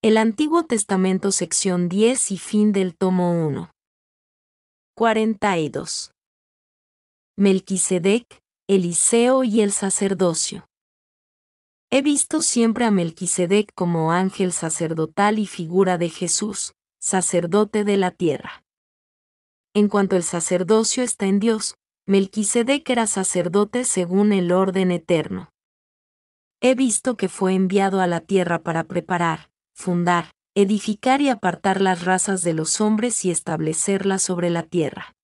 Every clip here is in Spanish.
El Antiguo Testamento sección 10 y fin del tomo 1. 42. Melquisedec, Eliseo y el sacerdocio. He visto siempre a Melquisedec como ángel sacerdotal y figura de Jesús, sacerdote de la tierra. En cuanto el sacerdocio está en Dios, Melquisedec era sacerdote según el orden eterno. He visto que fue enviado a la tierra para preparar, fundar, edificar y apartar las razas de los hombres y establecerlas sobre la tierra.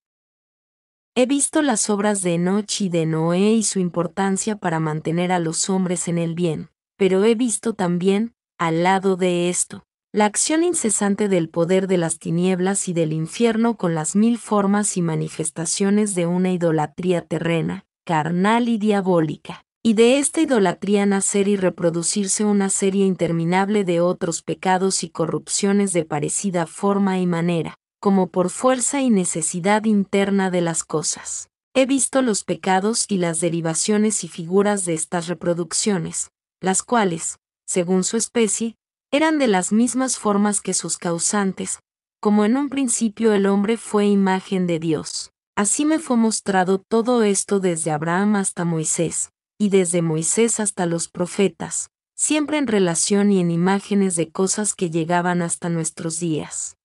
He visto las obras de Enoch y de Noé y su importancia para mantener a los hombres en el bien, pero he visto también, al lado de esto, la acción incesante del poder de las tinieblas y del infierno con las 1000 formas y manifestaciones de una idolatría terrena, carnal y diabólica. Y de esta idolatría nacer y reproducirse una serie interminable de otros pecados y corrupciones de parecida forma y manera, como por fuerza y necesidad interna de las cosas. He visto los pecados y las derivaciones y figuras de estas reproducciones, las cuales, según su especie, eran de las mismas formas que sus causantes, como en un principio el hombre fue imagen de Dios. Así me fue mostrado todo esto desde Abraham hasta Moisés, y desde Moisés hasta los profetas, siempre en relación y en imágenes de cosas que llegaban hasta nuestros días.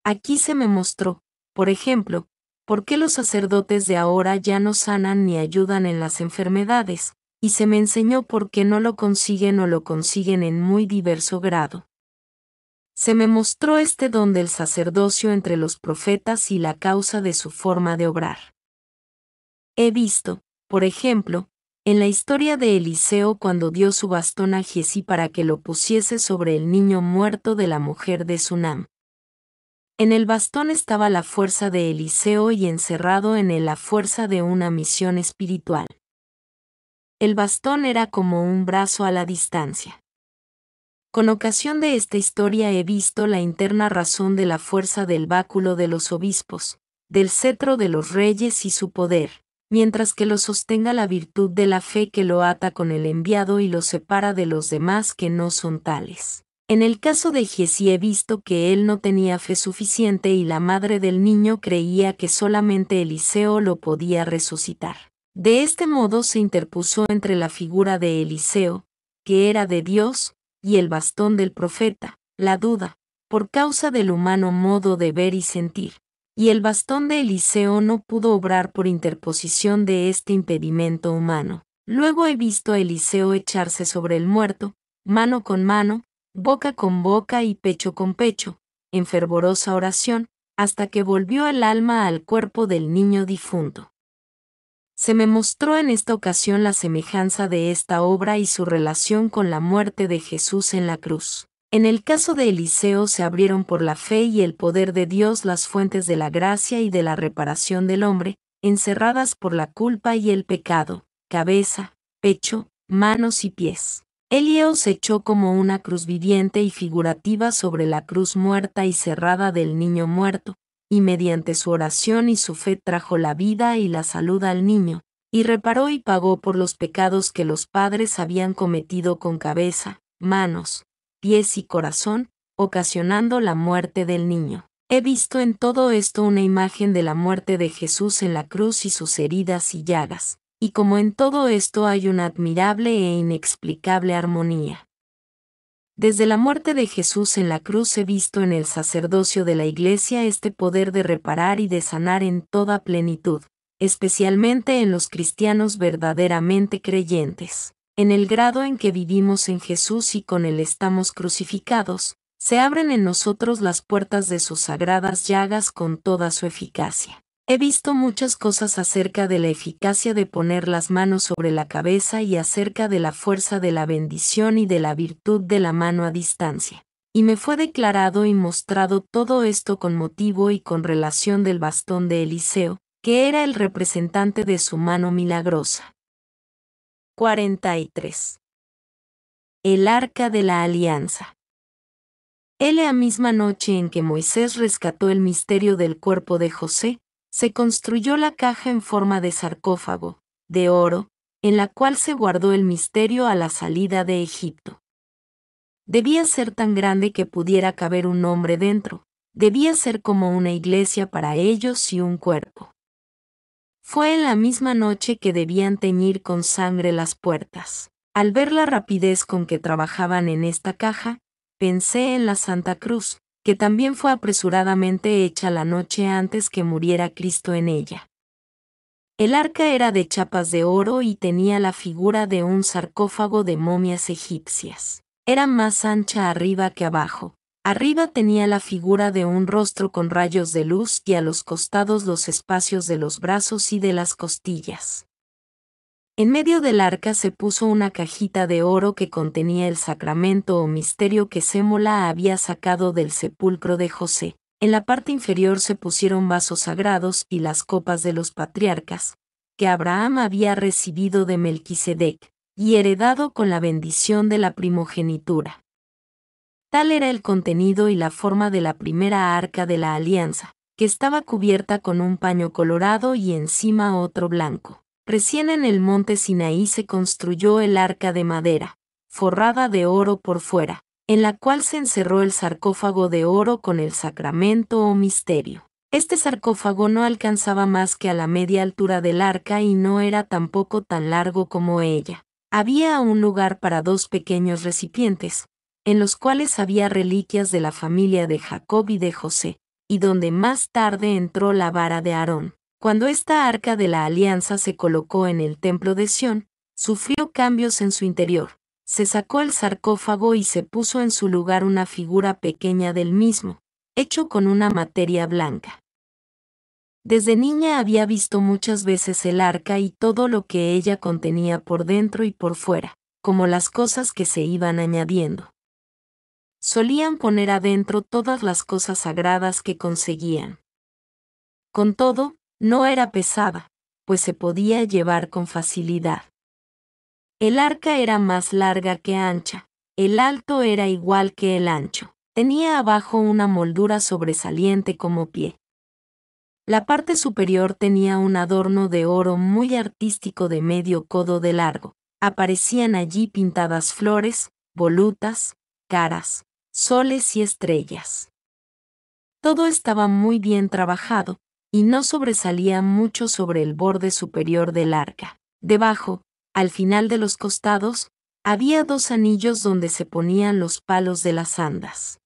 Aquí se me mostró, por ejemplo, por qué los sacerdotes de ahora ya no sanan ni ayudan en las enfermedades, y se me enseñó por qué no lo consiguen o lo consiguen en muy diverso grado. Se me mostró este don del sacerdocio entre los profetas y la causa de su forma de obrar. He visto, por ejemplo, en la historia de Eliseo cuando dio su bastón a Giezi para que lo pusiese sobre el niño muerto de la mujer de Sunam. En el bastón estaba la fuerza de Eliseo y encerrado en él la fuerza de una misión espiritual. El bastón era como un brazo a la distancia. Con ocasión de esta historia he visto la interna razón de la fuerza del báculo de los obispos, del cetro de los reyes y su poder, mientras que lo sostenga la virtud de la fe que lo ata con el enviado y lo separa de los demás que no son tales. En el caso de Giezi he visto que él no tenía fe suficiente y la madre del niño creía que solamente Eliseo lo podía resucitar. De este modo se interpuso entre la figura de Eliseo, que era de Dios, y el bastón del profeta, la duda, por causa del humano modo de ver y sentir. Y el bastón de Eliseo no pudo obrar por interposición de este impedimento humano. Luego he visto a Eliseo echarse sobre el muerto, mano con mano, boca con boca y pecho con pecho, en fervorosa oración, hasta que volvió el alma al cuerpo del niño difunto. Se me mostró en esta ocasión la semejanza de esta obra y su relación con la muerte de Jesús en la cruz. En el caso de Eliseo se abrieron por la fe y el poder de Dios las fuentes de la gracia y de la reparación del hombre, encerradas por la culpa y el pecado, cabeza, pecho, manos y pies. Elío se echó como una cruz viviente y figurativa sobre la cruz muerta y cerrada del niño muerto, y mediante su oración y su fe trajo la vida y la salud al niño, y reparó y pagó por los pecados que los padres habían cometido con cabeza, manos, pies y corazón, ocasionando la muerte del niño. He visto en todo esto una imagen de la muerte de Jesús en la cruz y sus heridas y llagas, y como en todo esto hay una admirable e inexplicable armonía. Desde la muerte de Jesús en la cruz he visto en el sacerdocio de la Iglesia este poder de reparar y de sanar en toda plenitud, especialmente en los cristianos verdaderamente creyentes. En el grado en que vivimos en Jesús y con Él estamos crucificados, se abren en nosotros las puertas de sus sagradas llagas con toda su eficacia. He visto muchas cosas acerca de la eficacia de poner las manos sobre la cabeza y acerca de la fuerza de la bendición y de la virtud de la mano a distancia. Y me fue declarado y mostrado todo esto con motivo y con relación del bastón de Eliseo, que era el representante de su mano milagrosa. 43. El arca de la alianza. La misma noche en que Moisés rescató el misterio del cuerpo de José, se construyó la caja en forma de sarcófago, de oro, en la cual se guardó el misterio a la salida de Egipto. Debía ser tan grande que pudiera caber un hombre dentro. Debía ser como una iglesia para ellos y un cuerpo. Fue en la misma noche que debían teñir con sangre las puertas. Al ver la rapidez con que trabajaban en esta caja, pensé en la Santa Cruz, que también fue apresuradamente hecha la noche antes que muriera Cristo en ella. El arca era de chapas de oro y tenía la figura de un sarcófago de momias egipcias. Era más ancha arriba que abajo. Arriba tenía la figura de un rostro con rayos de luz y a los costados los espacios de los brazos y de las costillas. En medio del arca se puso una cajita de oro que contenía el sacramento o misterio que Sémola había sacado del sepulcro de José. En la parte inferior se pusieron vasos sagrados y las copas de los patriarcas, que Abraham había recibido de Melquisedec, y heredado con la bendición de la primogenitura. Tal era el contenido y la forma de la primera arca de la alianza, que estaba cubierta con un paño colorado y encima otro blanco. Recién en el monte Sinaí se construyó el arca de madera, forrada de oro por fuera, en la cual se encerró el sarcófago de oro con el sacramento o misterio. Este sarcófago no alcanzaba más que a la media altura del arca y no era tampoco tan largo como ella. Había un lugar para 2 pequeños recipientes, en los cuales había reliquias de la familia de Jacob y de José, y donde más tarde entró la vara de Aarón. Cuando esta arca de la alianza se colocó en el templo de Sión, sufrió cambios en su interior. Se sacó el sarcófago y se puso en su lugar una figura pequeña del mismo, hecho con una materia blanca. Desde niña había visto muchas veces el arca y todo lo que ella contenía por dentro y por fuera, como las cosas que se iban añadiendo. Solían poner adentro todas las cosas sagradas que conseguían. Con todo, no era pesada, pues se podía llevar con facilidad. El arca era más larga que ancha, el alto era igual que el ancho. Tenía abajo una moldura sobresaliente como pie. La parte superior tenía un adorno de oro muy artístico de medio codo de largo. Aparecían allí pintadas flores, volutas, caras, soles y estrellas. Todo estaba muy bien trabajado, y no sobresalía mucho sobre el borde superior del arca. Debajo, al final de los costados, había 2 anillos donde se ponían los palos de las andas.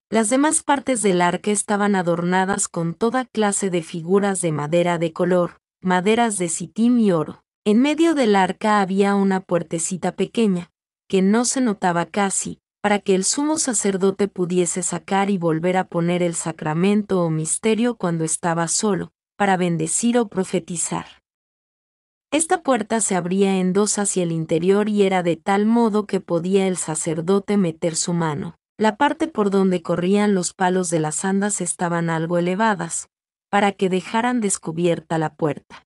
Las demás partes del arca estaban adornadas con toda clase de figuras de madera de color, maderas de sitim y oro. En medio del arca había una puertecita pequeña, que no se notaba casi, para que el sumo sacerdote pudiese sacar y volver a poner el sacramento o misterio cuando estaba solo, para bendecir o profetizar. Esta puerta se abría en 2 hacia el interior y era de tal modo que podía el sacerdote meter su mano. La parte por donde corrían los palos de las andas estaban algo elevadas, para que dejaran descubierta la puerta.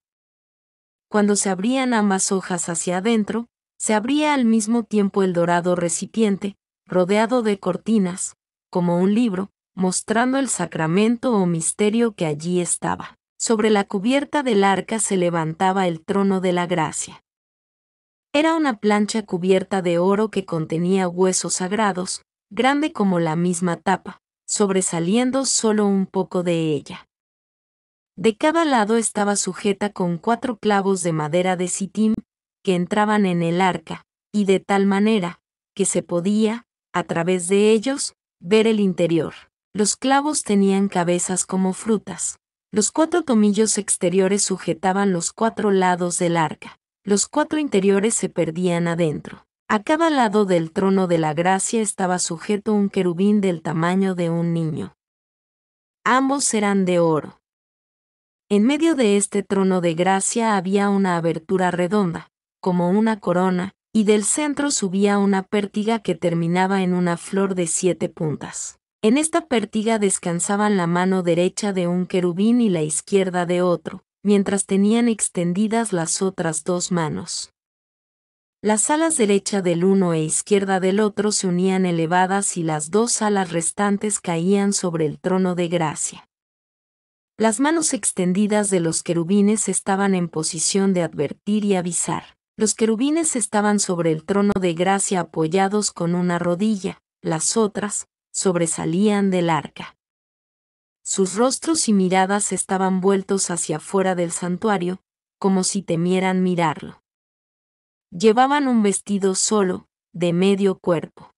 Cuando se abrían ambas hojas hacia adentro, se abría al mismo tiempo el dorado recipiente, rodeado de cortinas, como un libro, mostrando el sacramento o misterio que allí estaba. Sobre la cubierta del arca se levantaba el trono de la gracia. Era una plancha cubierta de oro que contenía huesos sagrados, grande como la misma tapa, sobresaliendo solo un poco de ella. De cada lado estaba sujeta con 4 clavos de madera de sitim, que entraban en el arca, y de tal manera, que se podía, a través de ellos, ver el interior. Los clavos tenían cabezas como frutas. Los 4 tomillos exteriores sujetaban los 4 lados del arca. Los 4 interiores se perdían adentro. A cada lado del trono de la gracia estaba sujeto un querubín del tamaño de un niño. Ambos eran de oro. En medio de este trono de gracia había una abertura redonda, como una corona, y del centro subía una pértiga que terminaba en una flor de 7 puntas. En esta pértiga descansaban la mano derecha de un querubín y la izquierda de otro, mientras tenían extendidas las otras 2 manos. Las alas derecha del uno e izquierda del otro se unían elevadas y las 2 alas restantes caían sobre el trono de gracia. Las manos extendidas de los querubines estaban en posición de advertir y avisar. Los querubines estaban sobre el trono de gracia apoyados con una rodilla, las otras sobresalían del arca. Sus rostros y miradas estaban vueltos hacia afuera del santuario, como si temieran mirarlo. Llevaban un vestido solo, de medio cuerpo.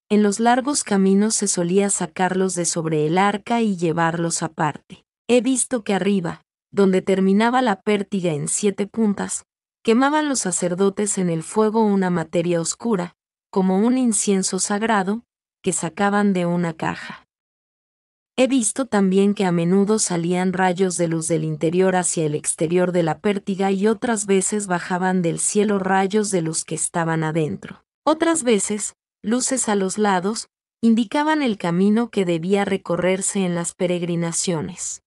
En los largos caminos se solía sacarlos de sobre el arca y llevarlos aparte. He visto que arriba, donde terminaba la pértiga en 7 puntas, quemaban los sacerdotes en el fuego una materia oscura, como un incienso sagrado, que sacaban de una caja. He visto también que a menudo salían rayos de luz del interior hacia el exterior de la pértiga y otras veces bajaban del cielo rayos de luz que estaban adentro. Otras veces, luces a los lados, indicaban el camino que debía recorrerse en las peregrinaciones.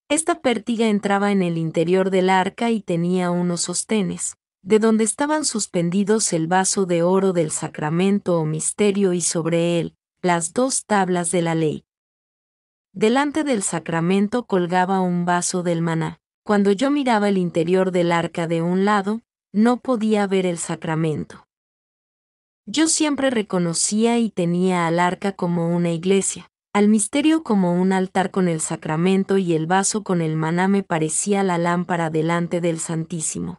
Esta pértiga entraba en el interior del arca y tenía unos sostenes, de donde estaban suspendidos el vaso de oro del sacramento o misterio y sobre él, las 2 tablas de la ley. Delante del sacramento colgaba un vaso del maná. Cuando yo miraba el interior del arca de un lado, no podía ver el sacramento. Yo siempre reconocía y tenía al arca como una iglesia, al misterio como un altar con el sacramento y el vaso con el maná me parecía la lámpara delante del Santísimo.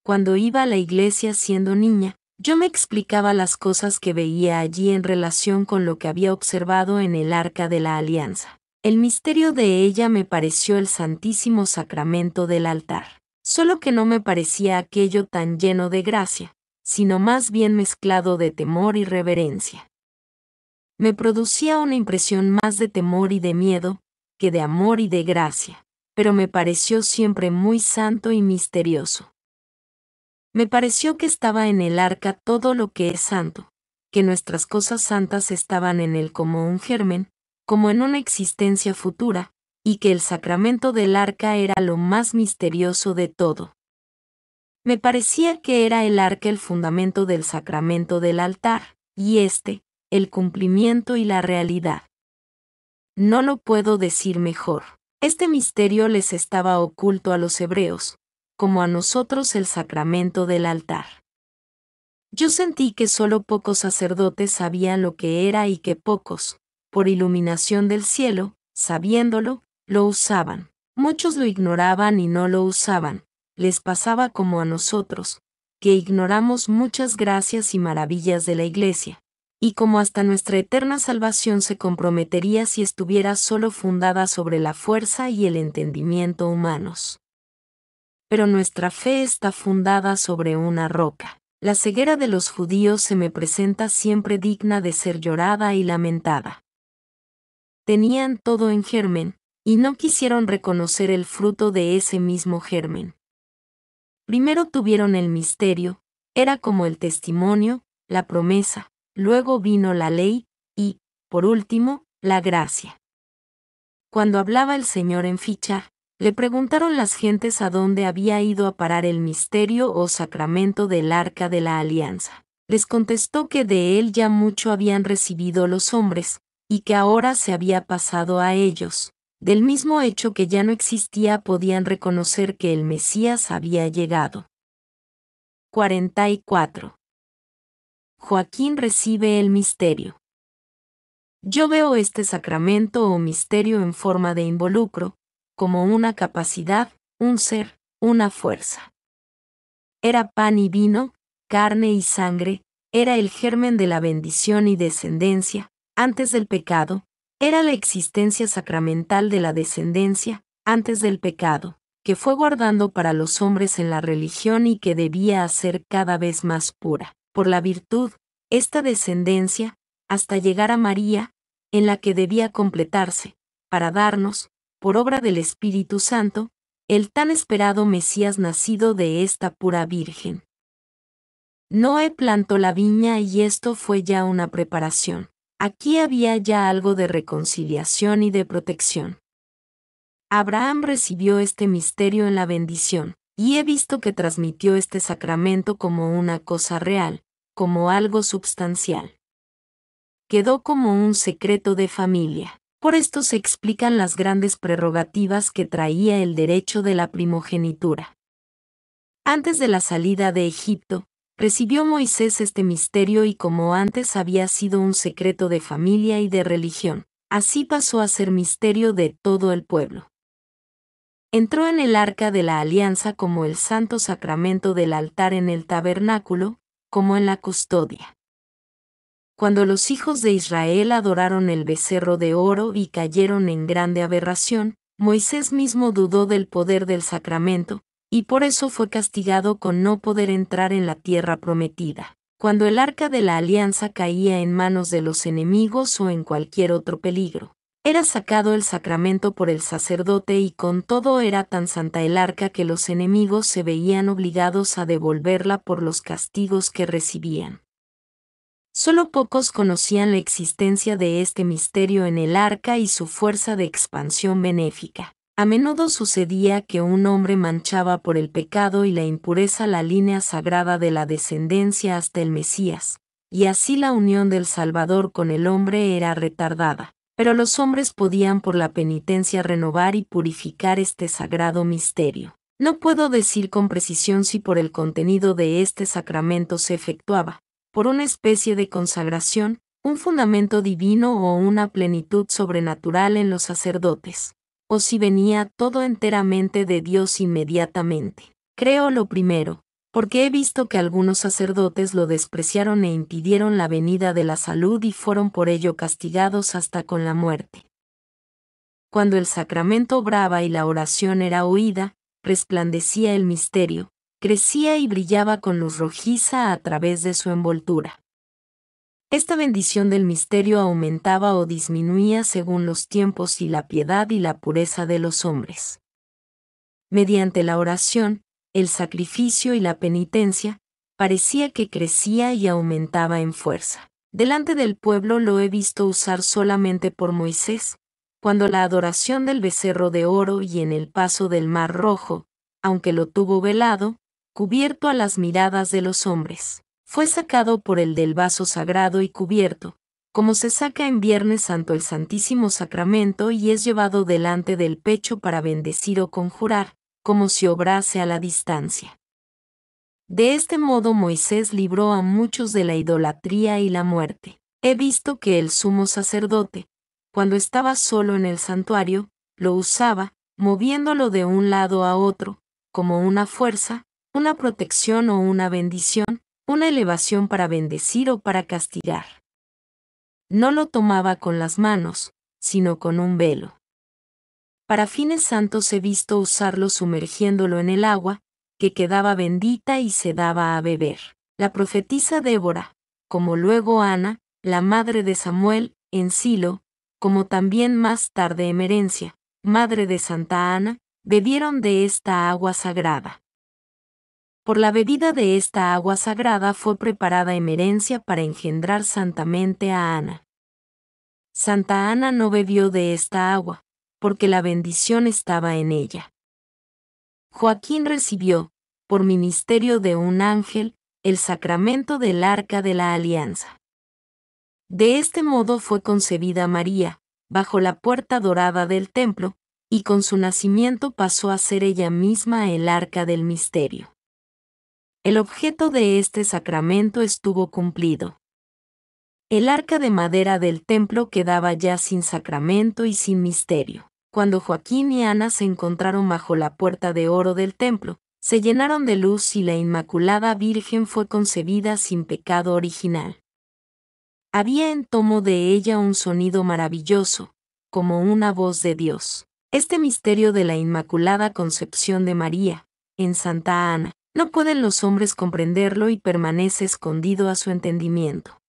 Cuando iba a la iglesia siendo niña, yo me explicaba las cosas que veía allí en relación con lo que había observado en el Arca de la Alianza. El misterio de ella me pareció el Santísimo Sacramento del altar, solo que no me parecía aquello tan lleno de gracia, sino más bien mezclado de temor y reverencia. Me producía una impresión más de temor y de miedo, que de amor y de gracia, pero me pareció siempre muy santo y misterioso. Me pareció que estaba en el arca todo lo que es santo, que nuestras cosas santas estaban en él como un germen, como en una existencia futura, y que el sacramento del arca era lo más misterioso de todo. Me parecía que era el arca el fundamento del sacramento del altar, y el cumplimiento y la realidad. No lo puedo decir mejor. Este misterio les estaba oculto a los hebreos, como a nosotros el sacramento del altar. Yo sentí que solo pocos sacerdotes sabían lo que era y que pocos, por iluminación del cielo, sabiéndolo, lo usaban. Muchos lo ignoraban y no lo usaban. Les pasaba como a nosotros, que ignoramos muchas gracias y maravillas de la Iglesia, y como hasta nuestra eterna salvación se comprometería si estuviera solo fundada sobre la fuerza y el entendimiento humanos. Pero nuestra fe está fundada sobre una roca. La ceguera de los judíos se me presenta siempre digna de ser llorada y lamentada. Tenían todo en germen, y no quisieron reconocer el fruto de ese mismo germen. Primero tuvieron el misterio, era como el testimonio, la promesa, luego vino la ley, y, por último, la gracia. Cuando hablaba el Señor en Ficha, le preguntaron las gentes a dónde había ido a parar el misterio o sacramento del Arca de la Alianza. Les contestó que de él ya mucho habían recibido los hombres, y que ahora se había pasado a ellos. Del mismo hecho que ya no existía podían reconocer que el Mesías había llegado. 44. Joaquín recibe el misterio. Yo veo este sacramento o misterio en forma de involucro, como una capacidad, un ser, una fuerza. Era pan y vino, carne y sangre, era el germen de la bendición y descendencia, antes del pecado, era la existencia sacramental de la descendencia, antes del pecado, que fue guardando para los hombres en la religión y que debía hacer cada vez más pura, por la virtud, esta descendencia, hasta llegar a María, en la que debía completarse, para darnos, por obra del Espíritu Santo, el tan esperado Mesías nacido de esta pura Virgen. Noé plantó la viña y esto fue ya una preparación. Aquí había ya algo de reconciliación y de protección. Abraham recibió este misterio en la bendición, y he visto que transmitió este sacramento como una cosa real, como algo substancial. Quedó como un secreto de familia. Por esto se explican las grandes prerrogativas que traía el derecho de la primogenitura. Antes de la salida de Egipto, recibió Moisés este misterio y como antes había sido un secreto de familia y de religión, así pasó a ser misterio de todo el pueblo. Entró en el arca de la alianza como el santo sacramento del altar en el tabernáculo, como en la custodia. Cuando los hijos de Israel adoraron el becerro de oro y cayeron en grande aberración, Moisés mismo dudó del poder del sacramento, y por eso fue castigado con no poder entrar en la tierra prometida. Cuando el arca de la alianza caía en manos de los enemigos o en cualquier otro peligro, era sacado el sacramento por el sacerdote y con todo era tan santa el arca que los enemigos se veían obligados a devolverla por los castigos que recibían. Solo pocos conocían la existencia de este misterio en el arca y su fuerza de expansión benéfica. A menudo sucedía que un hombre manchaba por el pecado y la impureza la línea sagrada de la descendencia hasta el Mesías, y así la unión del Salvador con el hombre era retardada. Pero los hombres podían por la penitencia renovar y purificar este sagrado misterio. No puedo decir con precisión si por el contenido de este sacramento se efectuaba, por una especie de consagración, un fundamento divino o una plenitud sobrenatural en los sacerdotes, o si venía todo enteramente de Dios inmediatamente. Creo lo primero, porque he visto que algunos sacerdotes lo despreciaron e impidieron la venida de la salud y fueron por ello castigados hasta con la muerte. Cuando el sacramento obraba y la oración era oída, resplandecía el misterio, crecía y brillaba con luz rojiza a través de su envoltura. Esta bendición del misterio aumentaba o disminuía según los tiempos y la piedad y la pureza de los hombres. Mediante la oración, el sacrificio y la penitencia, parecía que crecía y aumentaba en fuerza. Delante del pueblo lo he visto usar solamente por Moisés, cuando la adoración del becerro de oro y en el paso del Mar Rojo, aunque lo tuvo velado, cubierto a las miradas de los hombres, fue sacado por el del vaso sagrado y cubierto, como se saca en Viernes Santo el Santísimo Sacramento y es llevado delante del pecho para bendecir o conjurar, como si obrase a la distancia. De este modo Moisés libró a muchos de la idolatría y la muerte. He visto que el sumo sacerdote, cuando estaba solo en el santuario, lo usaba, moviéndolo de un lado a otro, como una fuerza, una protección o una bendición, una elevación para bendecir o para castigar. No lo tomaba con las manos, sino con un velo. Para fines santos he visto usarlo sumergiéndolo en el agua, que quedaba bendita y se daba a beber. La profetisa Débora, como luego Ana, la madre de Samuel, en Silo, como también más tarde Emerencia, madre de Santa Ana, bebieron de esta agua sagrada. Por la bebida de esta agua sagrada fue preparada Emerencia para engendrar santamente a Ana. Santa Ana no bebió de esta agua, porque la bendición estaba en ella. Joaquín recibió, por ministerio de un ángel, el sacramento del arca de la alianza. De este modo fue concebida María, bajo la puerta dorada del templo, y con su nacimiento pasó a ser ella misma el arca del misterio. El objeto de este sacramento estuvo cumplido. El arca de madera del templo quedaba ya sin sacramento y sin misterio. Cuando Joaquín y Ana se encontraron bajo la puerta de oro del templo, se llenaron de luz y la Inmaculada Virgen fue concebida sin pecado original. Había en tomo de ella un sonido maravilloso, como una voz de Dios. Este misterio de la Inmaculada Concepción de María, en Santa Ana, no pueden los hombres comprenderlo y permanece escondido a su entendimiento.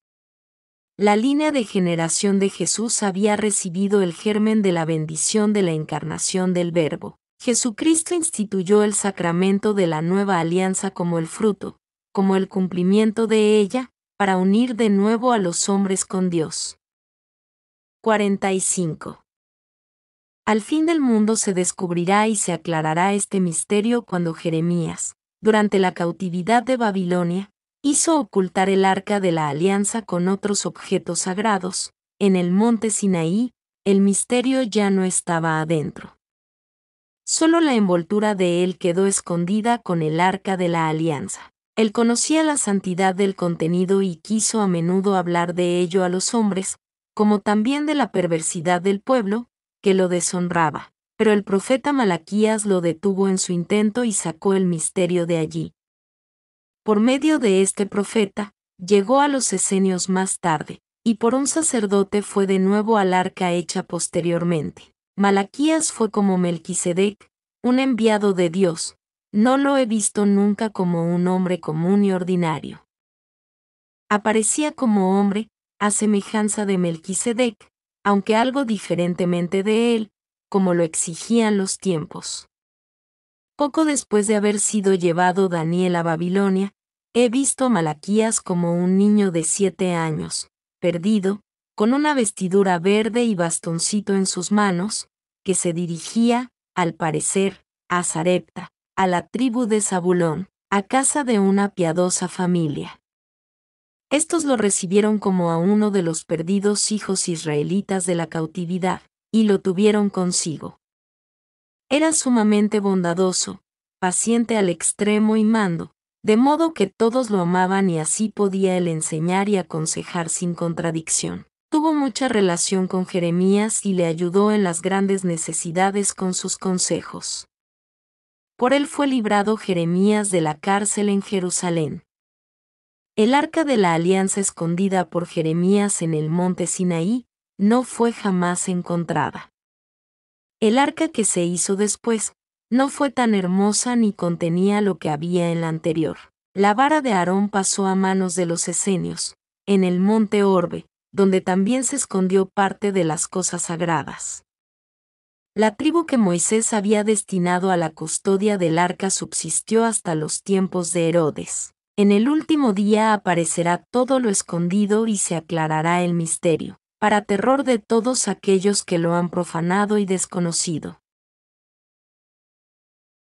La línea de generación de Jesús había recibido el germen de la bendición de la encarnación del Verbo. Jesucristo instituyó el sacramento de la nueva alianza como el fruto, como el cumplimiento de ella, para unir de nuevo a los hombres con Dios. 45. Al fin del mundo se descubrirá y se aclarará este misterio cuando Jeremías, durante la cautividad de Babilonia, hizo ocultar el arca de la alianza con otros objetos sagrados. En el monte Sinaí, el misterio ya no estaba adentro. Solo la envoltura de él quedó escondida con el arca de la alianza. Él conocía la santidad del contenido y quiso a menudo hablar de ello a los hombres, como también de la perversidad del pueblo, que lo deshonraba. Pero el profeta Malaquías lo detuvo en su intento y sacó el misterio de allí. Por medio de este profeta, llegó a los esenios más tarde, y por un sacerdote fue de nuevo al arca hecha posteriormente. Malaquías fue como Melquisedec, un enviado de Dios. No lo he visto nunca como un hombre común y ordinario. Aparecía como hombre, a semejanza de Melquisedec, aunque algo diferentemente de él, como lo exigían los tiempos. Poco después de haber sido llevado Daniel a Babilonia, he visto a Malaquías como un niño de 7 años, perdido, con una vestidura verde y bastoncito en sus manos, que se dirigía, al parecer, a Sarepta, a la tribu de Zabulón, a casa de una piadosa familia. Estos lo recibieron como a uno de los perdidos hijos israelitas de la cautividad, y lo tuvieron consigo. Era sumamente bondadoso, paciente al extremo y mando, de modo que todos lo amaban y así podía él enseñar y aconsejar sin contradicción. Tuvo mucha relación con Jeremías y le ayudó en las grandes necesidades con sus consejos. Por él fue librado Jeremías de la cárcel en Jerusalén. El arca de la alianza escondida por Jeremías en el monte Sinaí no fue jamás encontrada. El arca que se hizo después no fue tan hermosa ni contenía lo que había en la anterior. La vara de Aarón pasó a manos de los esenios, en el monte Orbe, donde también se escondió parte de las cosas sagradas. La tribu que Moisés había destinado a la custodia del arca subsistió hasta los tiempos de Herodes. En el último día aparecerá todo lo escondido y se aclarará el misterio, para terror de todos aquellos que lo han profanado y desconocido.